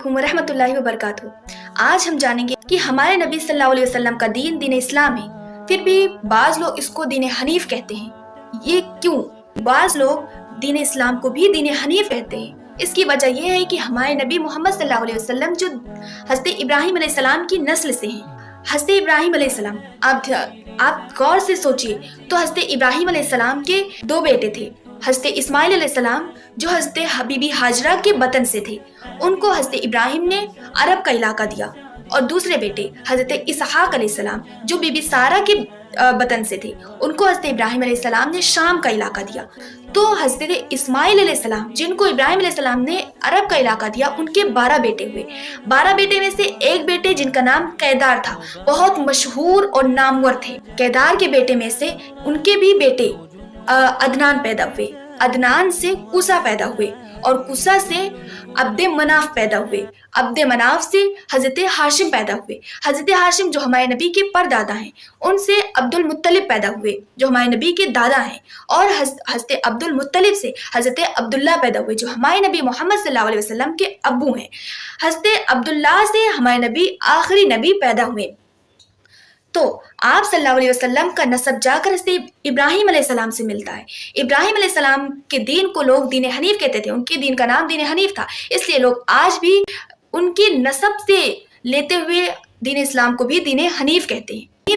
ورحمۃ اللہ وبرکاتہ۔ آج ہم جانیں گے کہ ہمارے نبی صلی اللہ علیہ وسلم کا دین دین اسلام ہے، پھر بھی بعض لوگ اس کو دین حنیف کہتے ہیں۔ یہ کیوں؟ بعض لوگ دین اسلام کو بھی دین حنیف کہتے ہیں۔ اس کی وجہ یہ ہے کہ ہمارے نبی محمد صلی اللہ علیہ وسلم جو حضرت ابراہیم علیہ السلام کی نسل سے ہیں۔ حضرت ابراہیم علیہ السلام، آپ غور سے سوچئے تو حضرت ابراہیم علیہ السلام کے دو بیٹے تھے، حضرت اسماعیل علیہ السلام جو حضرت حبیبی ہاجرہ کے بطن سے تھے، ان کو حضرت ابراہیم نے عرب کا علاقہ دیا، اور دوسرے بیٹے حضرت اسحاق علیہ السلام جو بی بی سارہ کے بطن سے تھے، ان کو حضرت ابراہیم علیہ السلام نے شام کا علاقہ دیا۔ تو حضرت اسماعیل علیہ السلام جن کو ابراہیم علیہ السلام نے عرب کا علاقہ دیا، ان کے 12 بیٹے ہوئے۔ 12 بیٹے میں سے ایک بیٹے جن کا نام قیدار تھا، بہت مشہور اور نامور تھے۔ قیدار کے بیٹے میں سے ان کے بھی بیٹے عدنان پیدا ہوئے، عدنان سے قصا پیدا ہوئے، اور قصا سے عبد مناف پیدا ہوئے، عبد مناف سے حضرت ہاشم پیدا ہوئے۔ حضرت ہاشم جو ہمارے نبی کے پردادا ہیں، ان سے عبد المطلب پیدا ہوئے جو ہمارے نبی کے دادا ہیں، اور حضرت عبد المطلب سے حضرت عبداللہ پیدا ہوئے جو ہمارے نبی محمد صلی اللہ علیہ وسلم کے ابو ہیں۔ حضرت عبداللہ سے ہمارے نبی آخری نبی پیدا ہوئے۔ تو آپ صلی اللہ علیہ وسلم کا نسب جا کر حضرت ابراہیم علیہ السلام سے ملتا ہے۔ ابراہیم علیہ السلام کے دین کو لوگ دین حنیف کہتے تھے، ان کے دین کا نام دین حنیف تھا، اس لیے لوگ آج بھی ان کی نسب سے لیتے ہوئے دین اسلام کو بھی دین حنیف کہتے ہیں۔